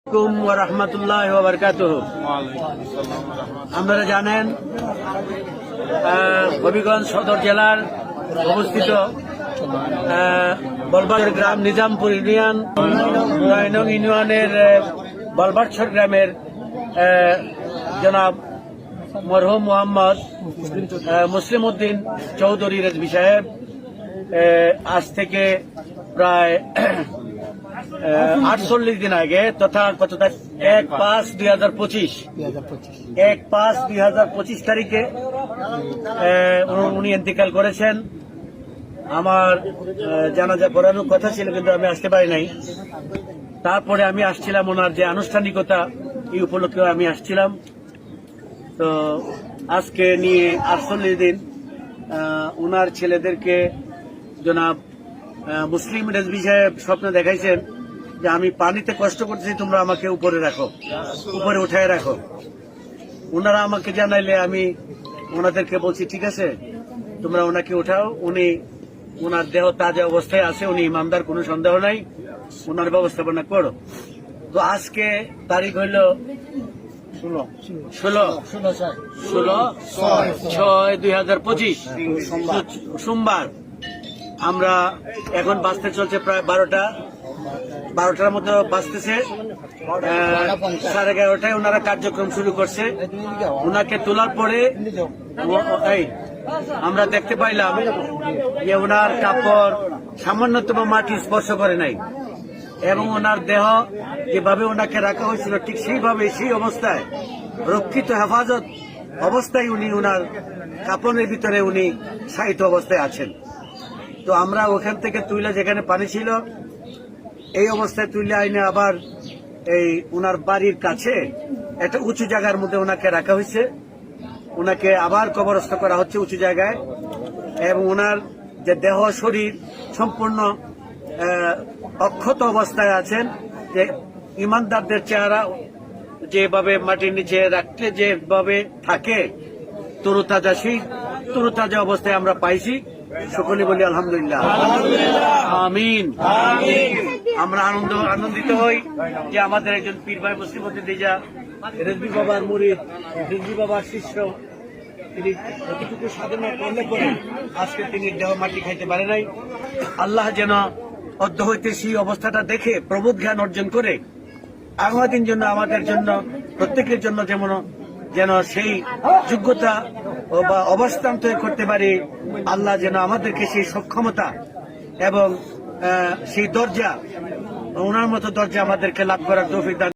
ওয়া রাহমাতুল্লাহি ওয়া বারাকাতুহু। আপনারা জানেন হবিগঞ্জ সদর জেলার অবস্থিত বলবাড় গ্রাম নিজামপুর ইউনিয়ন 9 নং ইউনিয়নের বলবাড়ছর গ্রামের জনাব মরহুম মোহাম্মদ মুসলিম উদ্দিন চৌধুরী রেজভী সাহেব আজ থেকে প্রায় 48 দিন আগে তথা কত 1/5/2025 তারিখে উনি ইন্তেকাল করেছেন। আমার জানাজা পড়ানোর কথা ছিল, কিন্তু আমি আসতে পারি নাই। তারপরে আমি আসছিলাম ওনার যে আনুষ্ঠানিকতা, এই উপলক্ষে আমি আসছিলাম। তো আজকে নিয়ে 48 দিন ওনার ছেলেদেরকে জনাব মুসলিম রেজভী সাহেব স্বপ্নে দেখাইছেন যে আমি পানিতে কষ্ট করতেছি, তোমরা আমাকে উপরে রাখো, উপরে উঠায় রাখো। ওনারা আমাকে জানাইলে আমি ওনাদেরকে বলছি ঠিক আছে, তোমরা ওনাকে উঠাও। উনি ওনার দেহ তাজা অবস্থায় আছে, উনি ইমানদার, কোনো সন্দেহ নাই, ওনার ব্যবস্থাপনা করো। তো আজকে তারিখ হইল 16/6/2025 সোমবার। আমরা এখন বাজতে চলছে প্রায় 12টার মতো বাজতেছে। 11:30টায় ওনারা কার্যক্রম শুরু করছে। ওনাকে তোলার পরে আমরা দেখতে পাইলাম যে ওনার কাপড় সামান্যতম মাটি স্পর্শ করে নাই, এবং ওনার দেহ যেভাবে ওনাকে রাখা হয়েছিল ঠিক সেইভাবে সেই অবস্থায় রক্ষিত হেফাজত অবস্থায় উনি ওনার কাপড়ের ভিতরে উনি শায়িত অবস্থায় আছেন। তো আমরা ওখান থেকে তুইলা, যেখানে পানি ছিল এই অবস্থায় তুইলে আইনে আবার এই ওনার বাড়ির কাছে একটা উঁচু জায়গার মধ্যে ওনাকে রাখা হয়েছে। ওনাকে আবার কবরস্থ করা হচ্ছে উঁচু জায়গায়, এবং ওনার যে দেহ শরীর সম্পূর্ণ অক্ষত অবস্থায় আছেন। যে ইমানদারদের চেহারা যেভাবে মাটির নিচে রাখতে যেভাবে থাকে তরুতাজা, সেই তরুতাজা অবস্থায় আমরা পাইছি। সকলে বলি আলহামদুলিল্লাহ, আমিন। আমরা আনন্দিত হই যে আমাদের একজন পীর ভাই মুসলিম উদ্দিন রেজভী বাবার মুরিদ, রেজভী বাবার শিষ্য, তিনি যতটুকু সাধনা করলে পরে আজকে তিনি দেহ মাটি খাইতে পারে নাই। আল্লাহ যেন অদ্য হইতে সেই অবস্থাটা দেখে প্রবোধ জ্ঞান অর্জন করে আগামী দিন জন্য আমাদের জন্য প্রত্যেকের জন্য যেন সেই যোগ্যতা বা অবস্থান তৈরি করতে পারি। আল্লাহ যেন আমাদেরকে সেই সক্ষমতা এবং সেই দরজা, ওনার মতো দরজা আমাদেরকে লাভ করার তৌফিক দান